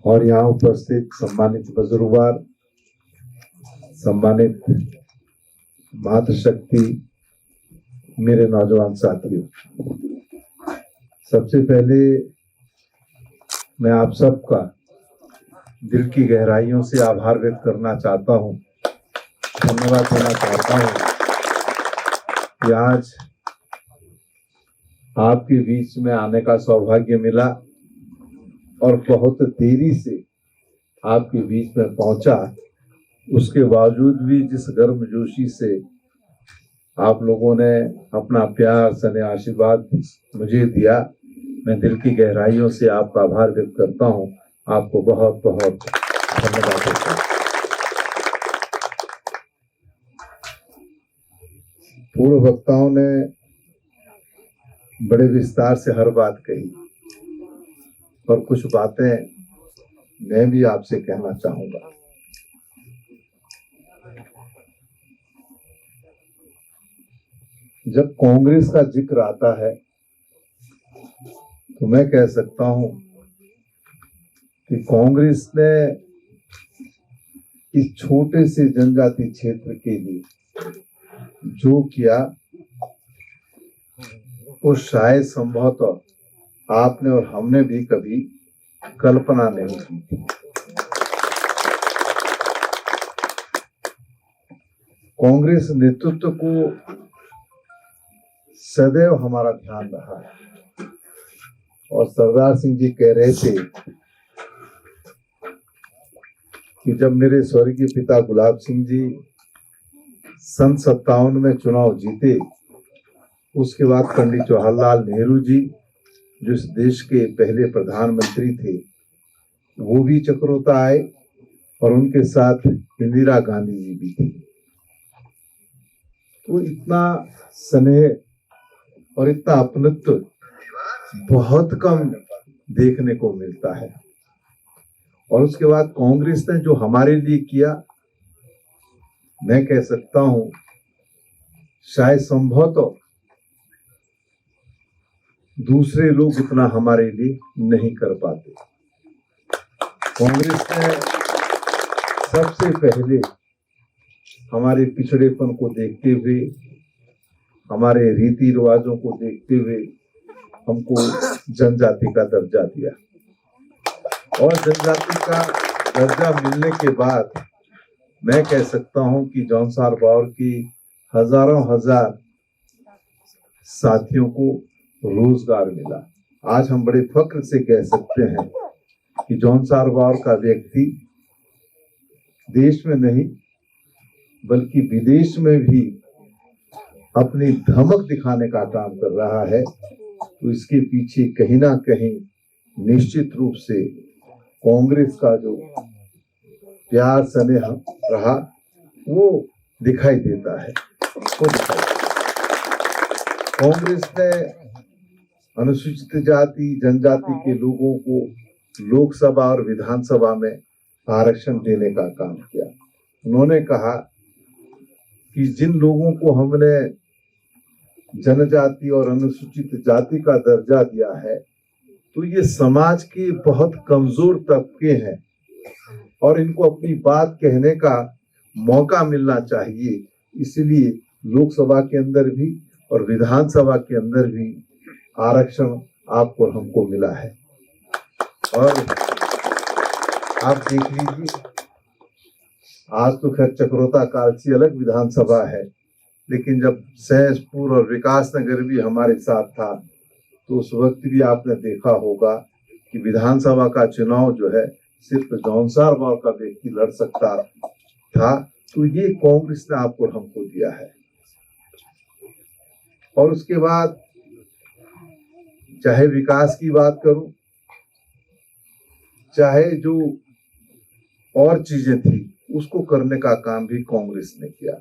और यहाँ उपस्थित सम्मानित बुजुर्गवार, सम्मानित मातृशक्ति, मेरे नौजवान साथियों, सबसे पहले मैं आप सबका दिल की गहराइयों से आभार व्यक्त करना चाहता हूँ, धन्यवाद देना चाहता हूँ कि आज आपके बीच में आने का सौभाग्य मिला और बहुत देरी से आपके बीच में पहुंचा। उसके बावजूद भी जिस गर्मजोशी से आप लोगों ने अपना प्यार स्नेह आशीर्वाद मुझे दिया, मैं दिल की गहराइयों से आपका आभार व्यक्त करता हूं। आपको बहुत बहुत धन्यवाद देता हूं। पूर्व वक्ताओं ने बड़े विस्तार से हर बात कही और कुछ बातें मैं भी आपसे कहना चाहूंगा। जब कांग्रेस का जिक्र आता है तो मैं कह सकता हूं कि कांग्रेस ने इस छोटे से जनजाति क्षेत्र के लिए जो किया वो शायद संभवतः आपने और हमने भी कभी कल्पना नहीं की थी। कांग्रेस नेतृत्व को सदैव हमारा ध्यान रहा है और सरदार सिंह जी कह रहे थे कि जब मेरे स्वर्गीय पिता गुलाब सिंह जी सन 57 में चुनाव जीते, उसके बाद पंडित जवाहरलाल नेहरू जी जो इस देश के पहले प्रधानमंत्री थे वो भी चक्रोता आए और उनके साथ इंदिरा गांधी जी भी थी। तो इतना स्नेह और इतना अपनत्व बहुत कम देखने को मिलता है। और उसके बाद कांग्रेस ने जो हमारे लिए किया, मैं कह सकता हूं शायद संभवतः दूसरे लोग इतना हमारे लिए नहीं कर पाते। कांग्रेस ने सबसे पहले हमारे पिछड़ेपन को देखते हुए, हमारे रीति रिवाजों को देखते हुए हमको जनजाति का दर्जा दिया और जनजाति का दर्जा मिलने के बाद मैं कह सकता हूं कि जौनसार बावर की हजारों हजार साथियों को रोजगार मिला। आज हम बड़े फक्र से कह सकते हैं कि जौनसार बावर का व्यक्ति देश में नहीं बल्कि विदेश में भी अपनी धमक दिखाने का काम कर रहा है। तो इसके पीछे कहीं ना कहीं निश्चित रूप से कांग्रेस का जो प्यार स्नेह रहा वो दिखाई देता है। कांग्रेस ने अनुसूचित जाति जनजाति के लोगों को लोकसभा और विधानसभा में आरक्षण देने का काम किया। उन्होंने कहा कि जिन लोगों को हमने जनजाति और अनुसूचित जाति का दर्जा दिया है तो ये समाज के बहुत कमजोर तबके हैं और इनको अपनी बात कहने का मौका मिलना चाहिए। इसलिए लोकसभा के अंदर भी और विधानसभा के अंदर भी आरक्षण आपको और हमको मिला है। और आप देख लीजिए, आज तो खैर चक्रोता कालसी अलग विधानसभा है, लेकिन जब सहसपुर और विकासनगर भी हमारे साथ था तो उस वक्त भी आपने देखा होगा कि विधानसभा का चुनाव जो है सिर्फ जौनसार बावर का व्यक्ति लड़ सकता था। तो ये कांग्रेस ने आपको और हमको दिया है। और उसके बाद चाहे विकास की बात करूं, चाहे जो और चीजें थी उसको करने का काम भी कांग्रेस ने किया।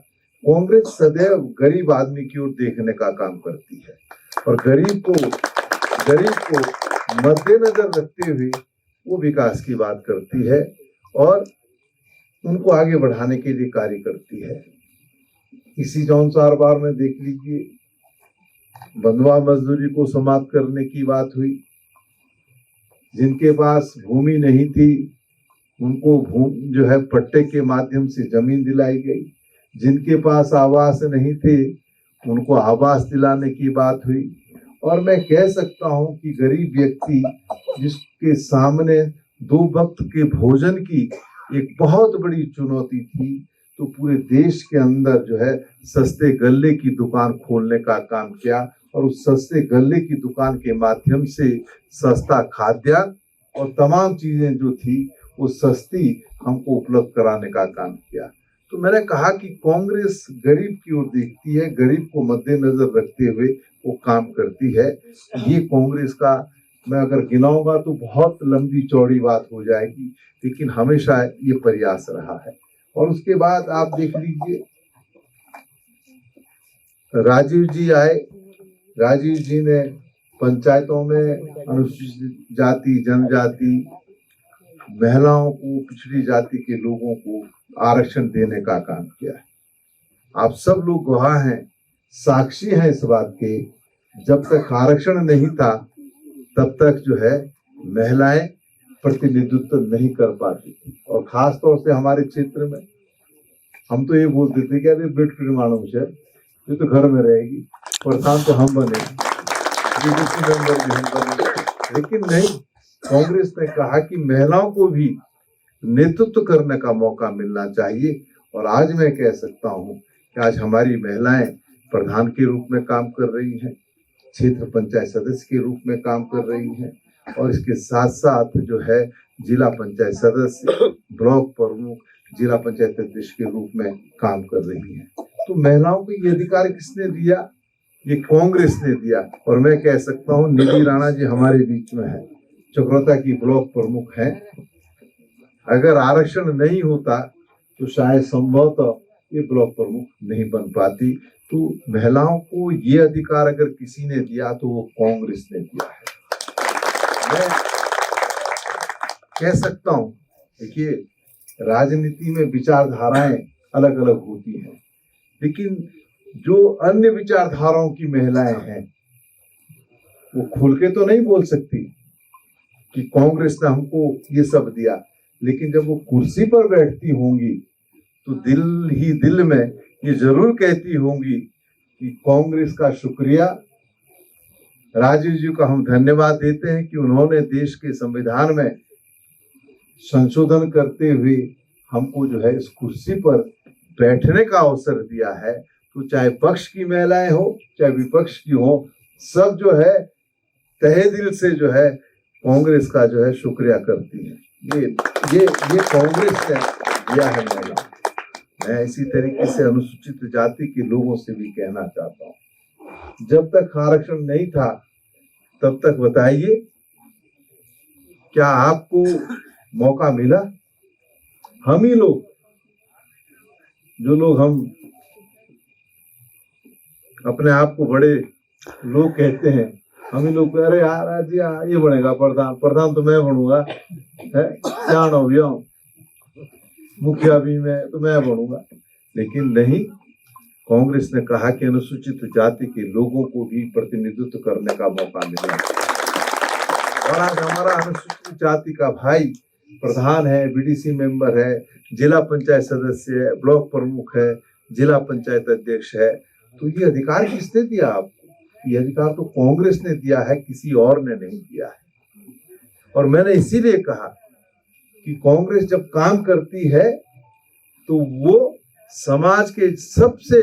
कांग्रेस सदैव गरीब आदमी की ओर देखने का काम करती है और गरीब को मद्देनजर रखते हुए वो विकास की बात करती है और उनको आगे बढ़ाने के लिए कार्य करती है। इसी जौनसार बार में देख लीजिए बंधुआ मजदूरी को समाप्त करने की बात हुई। जिनके पास भूमि नहीं थी उनको जो है पट्टे के माध्यम से जमीन दिलाई गई। जिनके पास आवास नहीं थे उनको आवास दिलाने की बात हुई। और मैं कह सकता हूं कि गरीब व्यक्ति जिसके सामने 2 वक्त के भोजन की एक बहुत बड़ी चुनौती थी, तो पूरे देश के अंदर जो है सस्ते गल्ले की दुकान खोलने का काम किया और उस सस्ते गल्ले की दुकान के माध्यम से सस्ता खाद्यान्न और तमाम चीजें जो थी वो सस्ती हमको उपलब्ध कराने का काम किया। तो मैंने कहा कि कांग्रेस गरीब की ओर देखती है, गरीब को मद्देनजर रखते हुए वो काम करती है। ये कांग्रेस का मैं अगर गिनाऊंगा तो बहुत लंबी चौड़ी बात हो जाएगी, लेकिन हमेशा ये प्रयास रहा है। और उसके बाद आप देख लीजिए, राजीव जी आए। राजीव जी ने पंचायतों में अनुसूचित जाति, जनजाति, महिलाओं को, पिछड़ी जाति के लोगों को आरक्षण देने का काम किया है। आप सब लोग गवाह हैं, साक्षी हैं इस बात के। जब तक आरक्षण नहीं था तब तक जो है महिलाएं प्रतिनिधित्व नहीं कर पाती थी। और खास तौर से हमारे क्षेत्र में हम तो ये बोलते थे कि अरे बेटी मानुष है, ये तो घर में रहेगी, प्रधान तो हम बने, बीडीसी मेंबर भी हम बने। लेकिन नहीं, कांग्रेस ने कहा कि महिलाओं को भी नेतृत्व करने का मौका मिलना चाहिए। और आज मैं कह सकता हूं कि आज हमारी महिलाएं प्रधान के रूप में काम कर रही हैं, क्षेत्र पंचायत सदस्य के रूप में काम कर रही हैं, और इसके साथ साथ जो है जिला पंचायत सदस्य, ब्लॉक प्रमुख, जिला पंचायत अध्यक्ष के रूप में काम कर रही हैं। तो महिलाओं को ये अधिकार किसने दिया? ये कांग्रेस ने दिया। और मैं कह सकता हूँ निधि राणा जी हमारे बीच में है, चक्रोता की ब्लॉक प्रमुख है। अगर आरक्षण नहीं होता तो शायद संभवतः ये ब्लॉक प्रमुख नहीं बन पाती। तो महिलाओं को ये अधिकार अगर किसी ने दिया तो वो कांग्रेस ने दिया है। मैं कह सकता हूँ, देखिए राजनीति में विचारधाराएं अलग अलग होती हैं, लेकिन जो अन्य विचारधाराओं की महिलाएं हैं वो खुल के तो नहीं बोल सकती कि कांग्रेस ने हमको ये सब दिया, लेकिन जब वो कुर्सी पर बैठती होंगी तो दिल ही दिल में ये जरूर कहती होंगी कि कांग्रेस का शुक्रिया, राजीव जी का हम धन्यवाद देते हैं कि उन्होंने देश के संविधान में संशोधन करते हुए हमको जो है इस कुर्सी पर बैठने का अवसर दिया है। तो चाहे पक्ष की महिलाएं हो चाहे विपक्ष की हो, सब जो है तहे दिल से जो है कांग्रेस का जो है शुक्रिया करती है। ये कांग्रेस ने दिया है महिला। मैं इसी तरीके से अनुसूचित जाति के लोगों से भी कहना चाहता हूँ, जब तक आरक्षण नहीं था तब तक बताइए क्या आपको मौका मिला? हम ही लोग, जो लोग हम अपने आप को बड़े लोग कहते हैं, हम ही लोग अरे यार आज ये बनेगा प्रधान, प्रधान तो मैं बनूंगा, मुखिया भी मैं तो मैं बनूंगा। लेकिन नहीं, कांग्रेस ने कहा कि अनुसूचित जाति के लोगों को भी प्रतिनिधित्व करने का मौका मिला। और आज हमारा अनुसूचित जाति का भाई प्रधान है, बीडीसी मेंबर है, जिला पंचायत सदस्य है, ब्लॉक प्रमुख है, जिला पंचायत अध्यक्ष है। तो ये अधिकार किसने दिया आपको? ये अधिकार तो कांग्रेस ने दिया है, किसी और ने नहीं दिया है। और मैंने इसीलिए कहा कि कांग्रेस जब काम करती है तो वो समाज के सबसे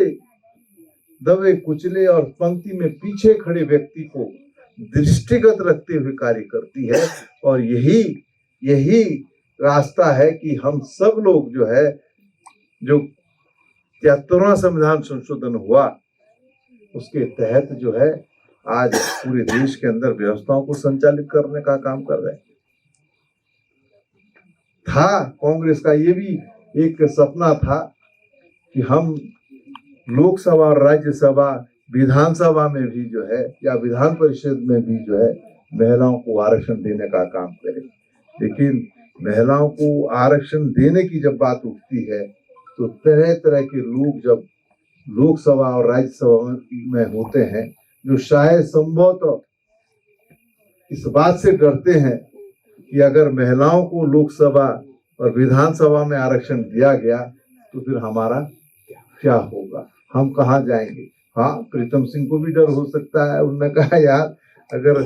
दबे कुचले और पंक्ति में पीछे खड़े व्यक्ति को दृष्टिगत रखते हुए कार्य करती है। और यही रास्ता है कि हम सब लोग जो है, जो 73वां संविधान संशोधन हुआ उसके तहत जो है आज पूरे देश के अंदर व्यवस्थाओं को संचालित करने का काम कर रहे हैं। था कांग्रेस का ये भी एक सपना था कि हम लोकसभा और राज्यसभा, विधानसभा में भी जो है या विधान परिषद में भी जो है महिलाओं को आरक्षण देने का काम करें। लेकिन महिलाओं को आरक्षण देने की जब बात उठती है तो तरह तरह के लोग जब लोकसभा और राज्यसभा में होते हैं, जो शायद संभवतः इस बात से डरते हैं कि अगर महिलाओं को लोकसभा और विधानसभा में आरक्षण दिया गया तो फिर हमारा क्या होगा, हम कहाँ जाएंगे। हाँ, प्रीतम सिंह को भी डर हो सकता है। उन्होंने कहा यार अगर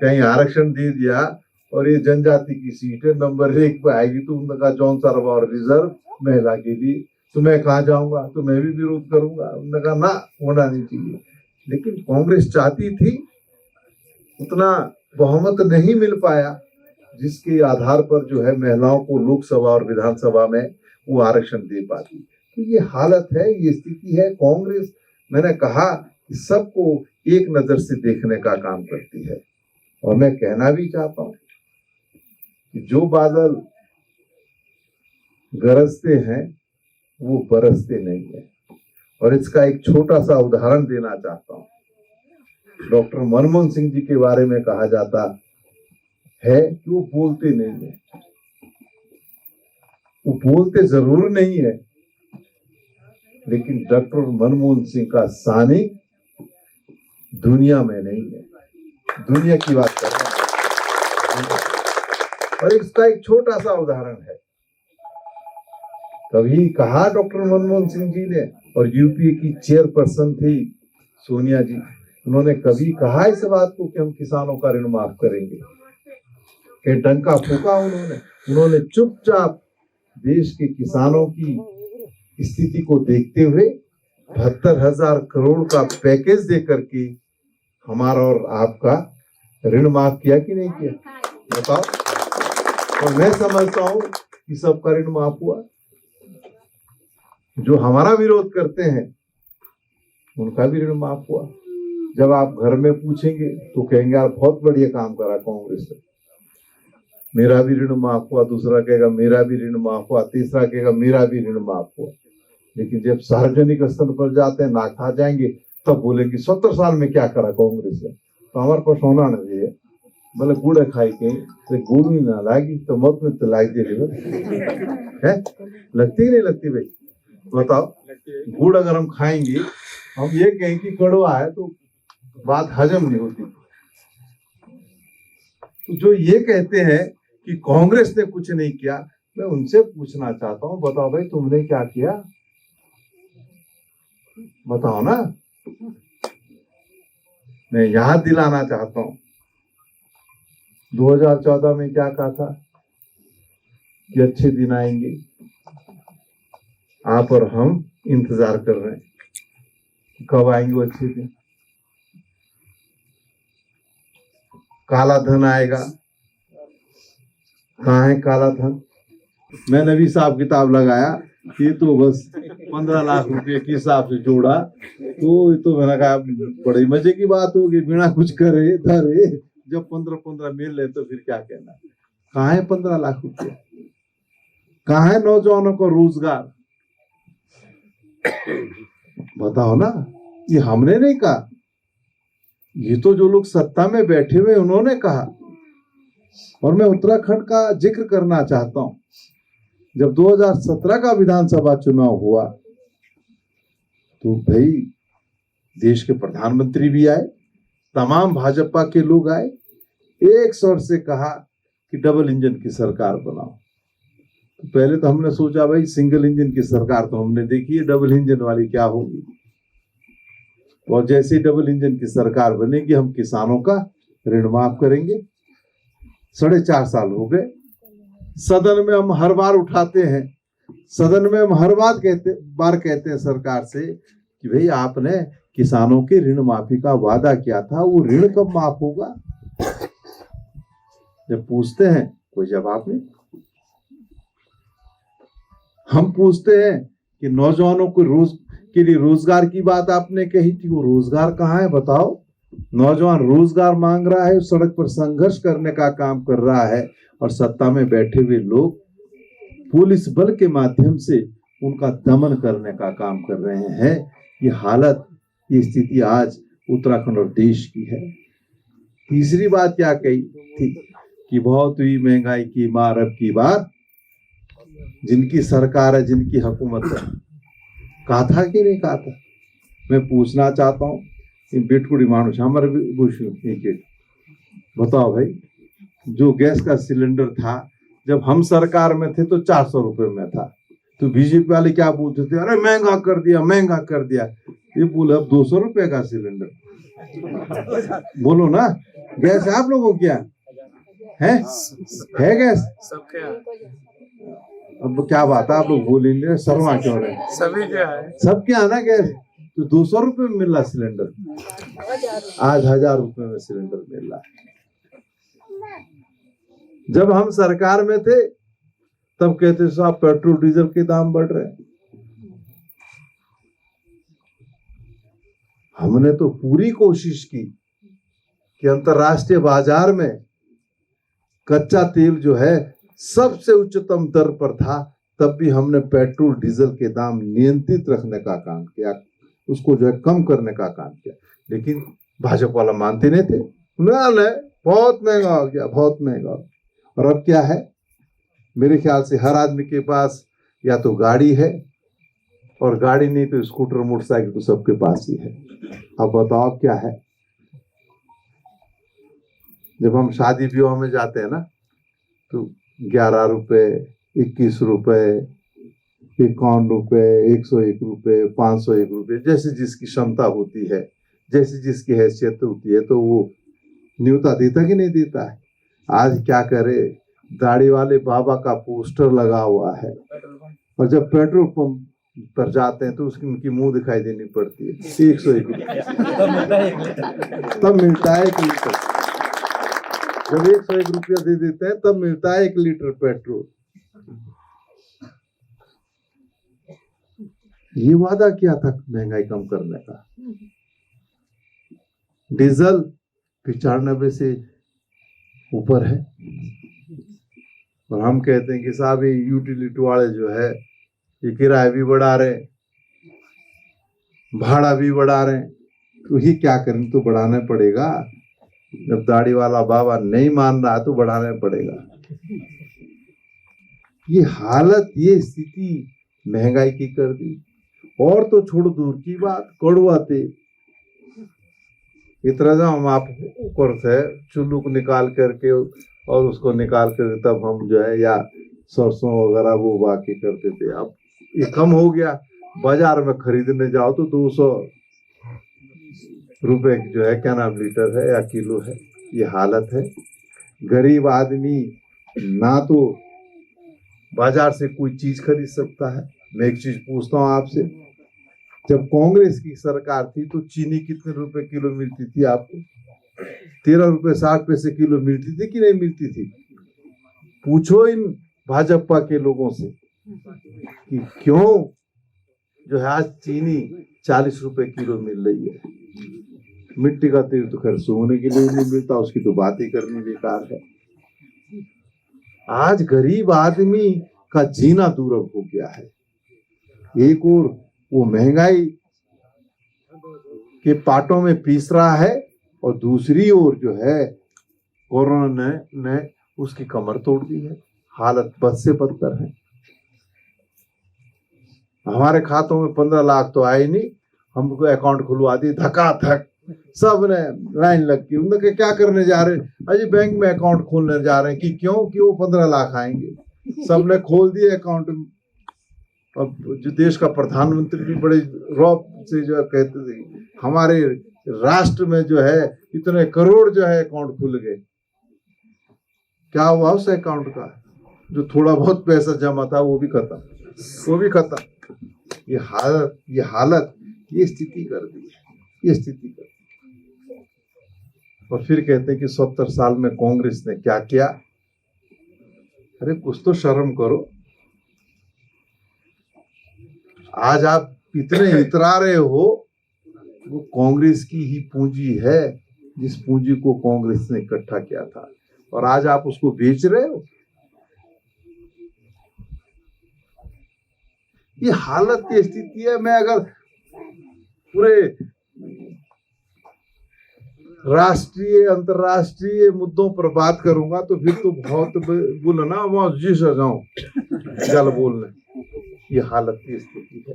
कहीं आरक्षण दे दिया और ये जनजाति की सीट है नंबर 1 पे आएगी तो उन्होंने कहा जॉन सर्व और रिजर्व महिला के लिए, तो मैं कहाँ जाऊंगा, तो मैं भी विरोध करूंगा। उन्होंने कहा ना, होना नहीं चाहिए। लेकिन कांग्रेस चाहती थी, उतना बहुमत नहीं मिल पाया जिसके आधार पर जो है महिलाओं को लोकसभा और विधानसभा में वो आरक्षण दे पाती। तो ये हालत है, ये स्थिति है। कांग्रेस, मैंने कहा कि सबको एक नजर से देखने का काम करती है। और मैं कहना भी चाहता हूं कि जो बादल गरजते हैं वो बरसते नहीं है। और इसका एक छोटा सा उदाहरण देना चाहता हूं। डॉक्टर मनमोहन सिंह जी के बारे में कहा जाता है कि वो बोलते नहीं है। वो बोलते जरूर नहीं है, लेकिन डॉक्टर मनमोहन सिंह का सानिध्य दुनिया में नहीं है। दुनिया की बात कर रहा हूं। और इसका एक छोटा सा उदाहरण है। कभी कहा डॉक्टर मनमोहन सिंह जी ने, और यूपीए की चेयरपर्सन थी सोनिया जी, उन्होंने कभी कहा इस बात को कि हम किसानों का ऋण माफ करेंगे? कि डंका फूका उन्होंने चुपचाप देश के किसानों की स्थिति को देखते हुए 72,000 करोड़ का पैकेज दे करके हमारा और आपका ऋण माफ किया कि नहीं किया, बताओ। और मैं समझता हूं कि सबका ऋण माफ हुआ। जो हमारा विरोध करते हैं उनका भी ऋण माफ हुआ। जब आप घर में पूछेंगे तो कहेंगे यार बहुत बढ़िया काम करा कांग्रेस ने, मेरा भी ऋण माफ हुआ। दूसरा कहेगा मेरा भी ऋण माफ हुआ। तीसरा कहेगा मेरा भी ऋण माफ हुआ। लेकिन जब सार्वजनिक स्तर पर जाते हैं, ना खा जाएंगे, तब बोलेंगे 70 साल में क्या करा कांग्रेस ने। तो हमारे पास होना नहीं है। बोले गुड़ खाई के तो गुड़ ही ना लागी तो मत में तो लाग दे है, लगती नहीं लगती भाई, बताओ। गुड़ अगर हम खाएंगे, हम ये कहें कि कड़वा है तो बात हजम नहीं होती। तो जो ये कहते हैं कि कांग्रेस ने कुछ नहीं किया, मैं उनसे पूछना चाहता हूं, बताओ भाई तुमने क्या किया, बताओ ना। मैं याद दिलाना चाहता हूं 2014 में क्या कहा था कि अच्छे दिन आएंगे, आप और हम इंतजार कर रहे हैं कब आएंगे वो अच्छे दिन। काला धन आएगा, कहाँ है काला धन? मैंने भी हिसाब किताब लगाया कि तो बस 15 लाख रुपए के हिसाब से जोड़ा, तो ये तो मैंने कहा बड़ी मजे की बात होगी, बिना कुछ करे धरे जब 15-15 मिल ले तो फिर क्या कहना। कहाँ है 15 लाख रुपए? कहाँ है नौजवानों को रोजगार? बताओ ना। ये हमने नहीं कहा, ये तो जो लोग सत्ता में बैठे हुए उन्होंने कहा। और मैं उत्तराखंड का जिक्र करना चाहता हूं। जब 2017 का विधानसभा चुनाव हुआ तो भाई देश के प्रधानमंत्री भी आए, तमाम भाजपा के लोग आए, एक स्वर से कहा कि डबल इंजन की सरकार बनाओ। तो पहले तो हमने सोचा भाई सिंगल इंजन की सरकार तो हमने देखी है, डबल इंजन वाली क्या होगी। और जैसे डबल इंजन की सरकार बनेगी, हम किसानों का ऋण माफ करेंगे। 4.5 साल हो गए। सदन में हम हर बार उठाते हैं, सदन में हम हर बार कहते हैं सरकार से कि भाई आपने किसानों के ऋण माफी का वादा किया था, वो ऋण कब माफ होगा? जब पूछते हैं कोई जवाब नहीं। हम पूछते हैं कि नौजवानों को के लिए रोजगार की बात आपने कही थी, वो रोजगार कहाँ है बताओ। नौजवान रोजगार मांग रहा है, सड़क पर संघर्ष करने का काम कर रहा है, और सत्ता में बैठे हुए लोग पुलिस बल के माध्यम से उनका दमन करने का काम कर रहे हैं। ये हालत, ये स्थिति आज उत्तराखंड और देश की है। तीसरी बात क्या कही थी कि बहुत हुई महंगाई की मार, अब की बार जिनकी सरकार है, जिनकी हुकूमत है। कहा था कि नहीं कहा था? मैं पूछना चाहता हूं बेटकुड़ी मानुष हमारे एक बताओ भाई, जो गैस का सिलेंडर था जब हम सरकार में थे तो 400 रुपए में था, तो बीजेपी वाले क्या बोलते थे, अरे महंगा कर दिया महंगा कर दिया। ये बोले अब 200 रुपए का सिलेंडर। बोलो ना, गैस है आप लोगों को क्या है गैस सबके यहाँ अब क्या बात है, आप लोग बोलेंगे शर्मा क्यों रहे? सभी के है। सबके यहाँ ना गैस, तो 200 रुपए में मिल रहा सिलेंडर, आज 1000 रुपए में सिलेंडर मिल रहा है। जब हम सरकार में थे तब कहते साहब पेट्रोल डीजल के दाम बढ़ रहे हैं। हमने तो पूरी कोशिश की कि अंतर्राष्ट्रीय बाजार में कच्चा तेल जो है सबसे उच्चतम दर पर था, तब भी हमने पेट्रोल डीजल के दाम नियंत्रित रखने का काम किया, उसको जो है कम करने का काम किया। लेकिन भाजपा वाला मानते नहीं थे, नहीं बहुत महंगा हो गया, बहुत महंगा हो गया। और अब क्या है, मेरे ख्याल से हर आदमी के पास या तो गाड़ी है, और गाड़ी नहीं तो स्कूटर मोटरसाइकिल तो सबके पास ही है। अब बताओ क्या है, जब हम शादी विवाह में जाते हैं ना तो 11 रुपए, 21 रुपए, 51 रुपए, 101 रुपए, 501 रुपए, जैसे जिसकी क्षमता होती है, जैसे जिसकी हैसियत होती है, तो वो न्योता देता कि नहीं देता है। आज क्या करे, दाढ़ी वाले बाबा का पोस्टर लगा हुआ है, और जब पेट्रोल पंप पर जाते हैं तो उसकी उनकी मुंह दिखाई देनी पड़ती है। 101 तब मिलता है 1 लीटर, जब 101 रुपया दे देते हैं तब मिलता है 1 लीटर पेट्रोल। ये वादा किया था महंगाई कम करने का। डीजल 95 से ऊपर है, और हम कहते हैं कि साहब ये यूटिलिटी वाले जो है ये किराया भी बढ़ा रहे, भाड़ा भी बढ़ा रहे, तो ये क्या करें, तो बढ़ाना पड़ेगा। जब दाढ़ी वाला बाबा नहीं मान रहा तो बढ़ाना पड़ेगा। ये हालत, ये स्थिति महंगाई की कर दी। और तो छोड़ दूर की बात, कड़वा तेल इतना जो हम आप करते चुल्लू को निकाल करके और उसको निकाल कर तब हम जो है या सरसों वगैरह वो बाकी करते थे। अब ये कम हो गया, बाजार में खरीदने जाओ तो 200 रुपए जो है क्या नाम लीटर है या किलो है। ये हालत है। गरीब आदमी ना तो बाजार से कोई चीज खरीद सकता है। मैं एक चीज पूछता हूँ आपसे, जब कांग्रेस की सरकार थी तो चीनी कितने रुपए किलो मिलती थी आपको? 13 रुपए 60 पैसे किलो मिलती थी कि नहीं मिलती थी? पूछो इन भाजपा के लोगों से कि क्यों जो है आज चीनी 40 रुपए किलो मिल रही है। मिट्टी का तेल तो खैर सोने के लिए नहीं मिलता, उसकी तो बात ही करनी बेकार है। आज गरीब आदमी का जीना दुर्लभ हो गया है। एक और वो महंगाई के पाटों में पीस रहा है, और दूसरी ओर जो है कोरोना ने उसकी कमर तोड़ दी है। हालत बद से बदतर है। हमारे खातों में 15 लाख तो आए नहीं, हमको अकाउंट खुलवा दी धकाधक, सब ने लाइन लग गई। उनके क्या करने जा रहे हैं? अजी बैंक में अकाउंट खोलने जा रहे हैं कि क्यों कि वो 15 लाख आएंगे। सबने खोल दिए अकाउंट। अब जो देश का प्रधानमंत्री भी बड़े रौब से जो है कहते थे हमारे राष्ट्र में जो है इतने करोड़ जो है अकाउंट खुल गए। क्या हुआ उस अकाउंट का? जो थोड़ा बहुत पैसा जमा था वो भी खत्म, वो भी खत्म। ये हालत ये स्थिति कर दी है, ये स्थिति कर दी। और फिर कहते हैं कि 70 साल में कांग्रेस ने क्या किया। अरे कुछ तो शर्म करो। आज आप इतने इतरा रहे हो, वो कांग्रेस की ही पूंजी है, जिस पूंजी को कांग्रेस ने इकट्ठा किया था, और आज आप उसको बेच रहे हो। ये हालत की स्थिति है। मैं अगर पूरे राष्ट्रीय अंतर्राष्ट्रीय मुद्दों पर बात करूंगा तो फिर तो बहुत बोलो ना वहां जी से जाऊं गल बोलने। ये हालत की स्थिति है।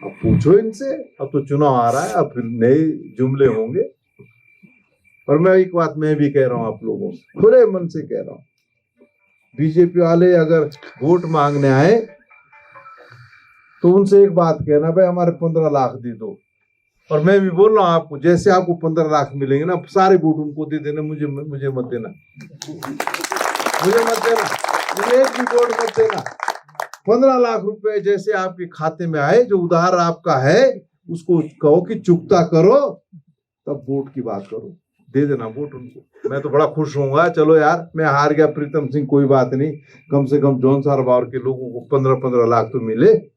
अब पूछो इनसे, अब तो चुनाव आ रहा है, अब फिर नए जुमले होंगे। और मैं एक बात मैं भी कह रहा हूं आप लोगों से, खुले मन से कह रहा हूं, बीजेपी वाले अगर वोट मांगने आए तो उनसे एक बात कहना, भाई हमारे 15 लाख दे दो। और मैं भी बोल रहा हूं आपको, जैसे आपको 15 लाख मिलेंगे ना, सारे वोट उनको दे देना, मुझे मत देना, मुझे मत देना, मुझे एक भी वोट मत देना। 15 लाख रुपए जैसे आपके खाते में आए, जो उधार आपका है उसको कहो कि चुकता करो, तब वोट की बात करो, दे देना वोट उनको। मैं तो बड़ा खुश होऊंगा, चलो यार मैं हार गया प्रीतम सिंह, कोई बात नहीं, कम से कम जौनसार बावर के लोगों को 15-15 लाख तो मिले।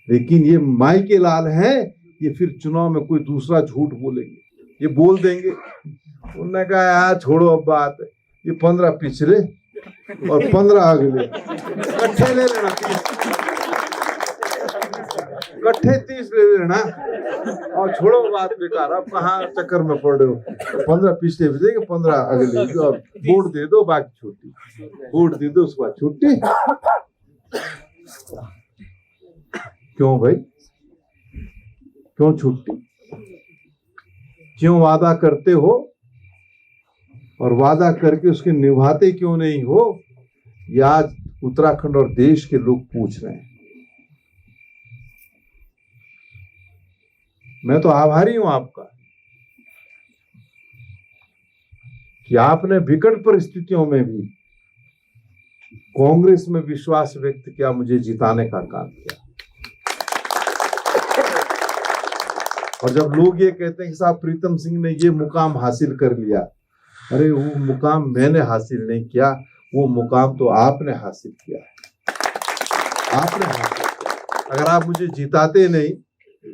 लेकिन ये माई के लाल हैं, ये फिर चुनाव में कोई दूसरा झूठ बोलेंगे, ये बोल देंगे। उन्होंने कहा यार छोड़ो अब बात, ये 15 पिछले और 15 अगले इकट्ठे ले लेना, 30 ले लेना, और छोड़ो बात बेकार, अब कहाँ चक्कर में पड़ रहे हो। 15 पिछले भी देंगे, 15 अगले भी, और वोट दे दो, बाकी छुट्टी, वोट दे दो उसके बाद छुट्टी। क्यों भाई, क्यों छुट्टी? क्यों वादा करते हो और वादा करके उसके निभाते क्यों नहीं हो? ये आज उत्तराखंड और देश के लोग पूछ रहे हैं। मैं तो आभारी हूं आपका कि आपने विकट परिस्थितियों में भी कांग्रेस में विश्वास व्यक्त किया, मुझे जिताने का काम किया। और जब लोग ये कहते हैं कि साहब प्रीतम सिंह ने ये मुकाम हासिल कर लिया, अरे वो मुकाम मैंने हासिल नहीं किया, वो मुकाम तो आपने हासिल किया है, आपने हासिल किया। अगर आप मुझे जिताते नहीं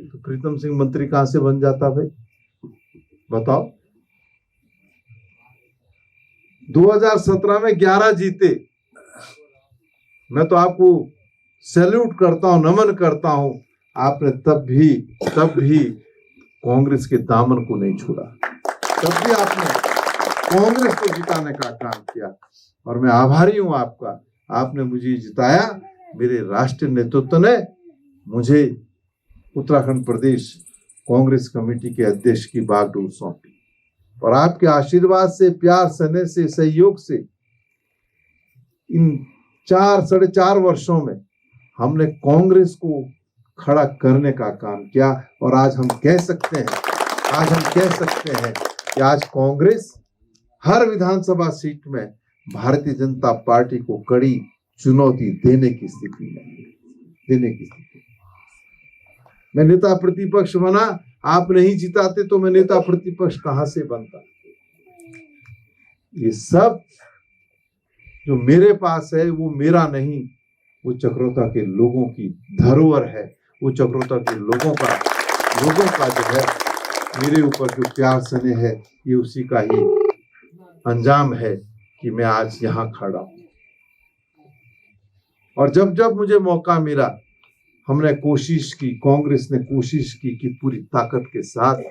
तो प्रीतम सिंह मंत्री कहां से बन जाता भाई, बताओ। 2017 में 11 जीते, मैं तो आपको सैल्यूट करता हूं, नमन करता हूं। आपने तब भी कांग्रेस के दामन को नहीं छोड़ा, तब भी आपने कांग्रेस को जिताने का काम किया। और मैं आभारी हूं आपका, आपने मुझे जिताया, मेरे राष्ट्रीय नेतृत्व ने मुझे उत्तराखंड प्रदेश कांग्रेस कमेटी के अध्यक्ष की बागडोर सौंपी। और आपके आशीर्वाद से, प्यार, स्नेह से, सहयोग से इन 4-4.5 वर्षों में हमने कांग्रेस को खड़ा करने का काम किया। और आज हम कह सकते हैं कि आज कांग्रेस हर विधानसभा सीट में भारतीय जनता पार्टी को कड़ी चुनौती देने की स्थिति में। मैं नेता प्रतिपक्ष बना, आप नहीं जिताते तो मैं नेता प्रतिपक्ष कहां से बनता? ये सब जो मेरे पास है वो मेरा नहीं, वो चक्रोता के लोगों की धरोहर है। वो चक्रोता के लोगों का जो है मेरे ऊपर जो प्यार स्नेह है, ये उसी का ही अंजाम है कि मैं आज यहाँ खड़ा हूं। और जब मुझे मौका मिला, हमने कोशिश की, कांग्रेस ने कोशिश की कि पूरी ताकत के साथ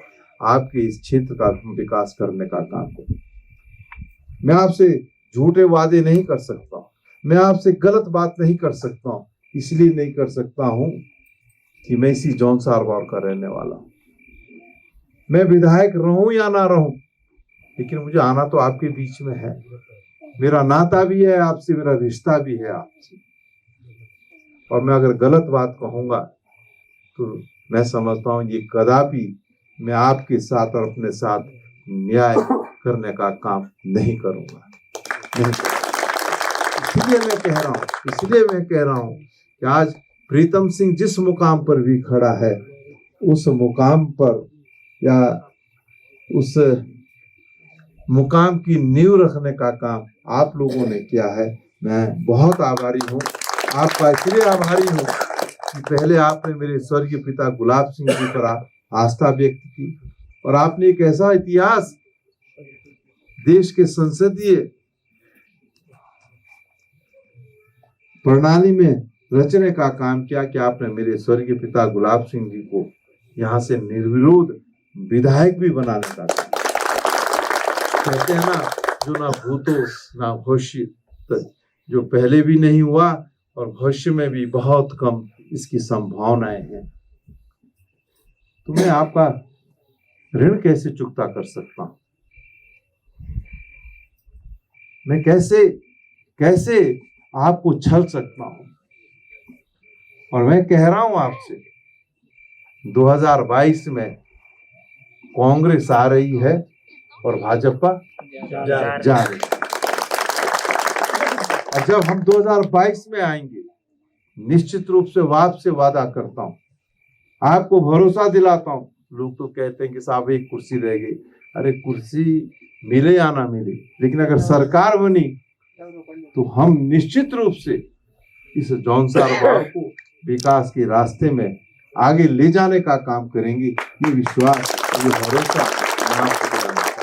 आपके इस क्षेत्र का विकास करने का काम करें। मैं आपसे झूठे वादे नहीं कर सकता, मैं आपसे गलत बात नहीं कर सकता हूं। इसलिए नहीं कर सकता हूं कि मैं इसी जौनसार बावर का रहने वाला हूं। मैं विधायक रहूं या ना रहूं, लेकिन मुझे आना तो आपके बीच में है। मेरा नाता भी है आपसे, मेरा रिश्ता भी है आपसे। और मैं अगर गलत बात कहूंगा तो मैं समझता हूं ये कदापि मैं आपके साथ और अपने साथ न्याय करने का काम नहीं करूंगा। इसलिए मैं कह रहा हूं कि आज प्रीतम सिंह जिस मुकाम पर भी खड़ा है, उस मुकाम पर या उस मुकाम की नींव रखने का काम आप लोगों ने किया है। मैं बहुत आभारी हूँ आपका, इसलिए आभारी हूँ कि पहले आपने मेरे स्वर्गीय पिता गुलाब सिंह जी पर आस्था व्यक्त की, और आपने एक ऐसा इतिहास देश के संसदीय प्रणाली में रचने का काम किया कि आपने मेरे स्वर्गीय पिता गुलाब सिंह जी को यहाँ से निर्विरोध विधायक भी बनाने का काम। कहते हैं ना, जो ना भूतो ना भविष्य, जो पहले भी नहीं हुआ और भविष्य में भी बहुत कम इसकी संभावनाएं हैं, तो मैं आपका ऋण कैसे चुकता कर सकता हूं? मैं कैसे कैसे आपको छल सकता हूं? और मैं कह रहा हूं आपसे, 2022 में कांग्रेस आ रही है और भाजपा जा रही है। और जब हम 2022 में आएंगे, निश्चित रूप से आपसे वादा करता हूं, आपको भरोसा दिलाता हूं। लोग तो कहते हैं कि साहब एक कुर्सी रह गई। अरे कुर्सी मिले या ना मिले, लेकिन अगर सरकार बनी तो हम निश्चित रूप से इस जौनसार वार्ड को विकास के रास्ते में आगे ले जाने का काम करेंगे। ये विश्वास, ये भरोसा मैं आपको दिलाना चाहता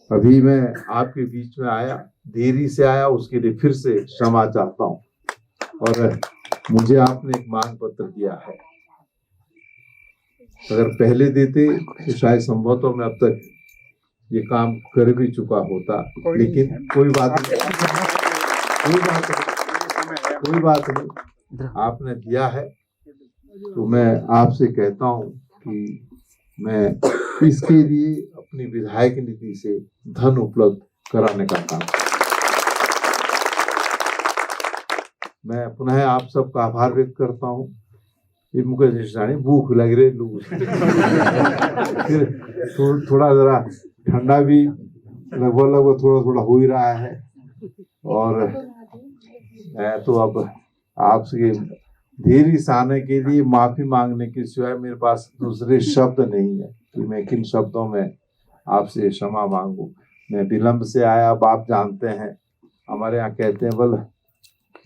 हूं। अभी मैं आपके बीच में आया, देरी से आया, उसके लिए फिर से क्षमा चाहता हूं। और मुझे आपने एक मांग पत्र दिया है, अगर पहले देते तो शायद संभवतः मैं अब तक ये काम कर भी चुका होता, लेकिन कोई बात नहीं, कोई बात नहीं, आपने दिया है तो मैं आपसे कहता हूं कि मैं इसके लिए अपनी विधायक निधि से धन उपलब्ध कराने का काम, मैं पुनः आप सबका आभार व्यक्त करता हूं। ये मुकेश जाने भूख लग रही लोग फिर थोड़ा जरा ठंडा भी लगभग थोड़ा हो ही रहा है। और मैं तो अब आपसे देरी से आने के लिए माफी मांगने के सिवाय मेरे पास दूसरे शब्द नहीं है कि मैं किन शब्दों में आपसे क्षमा मांगू। मैं विलंब से आया, अब आप जानते हैं हमारे यहाँ कहते हैं बल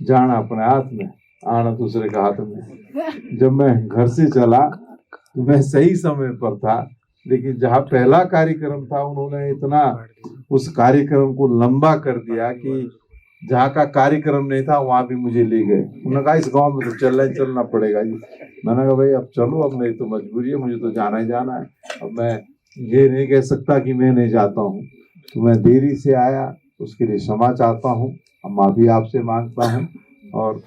जाना अपने हाथ में, आना दूसरे के हाथ में। जब मैं घर से चला तो मैं सही समय पर था, लेकिन जहाँ पहला कार्यक्रम था उन्होंने इतना उस कार्यक्रम को लंबा कर दिया कि जहाँ का कार्यक्रम नहीं था वहां भी मुझे ले गए। उन्होंने कहा इस गांव में तो चलना पड़ेगा जी। मैंने कहा भाई अब चलो, अब मेरी तो मजबूरी है, मुझे तो जाना ही जाना है। अब मैं ये नहीं कह सकता कि मैं नहीं जाता हूँ। तो मैं देरी से आया, उसके लिए क्षमा चाहता हूँ, माफी आपसे मांगता हूँ। और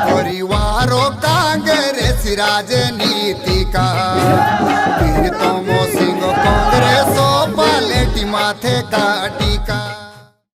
परिवारों कांग्रेस राजनीति का फिर तो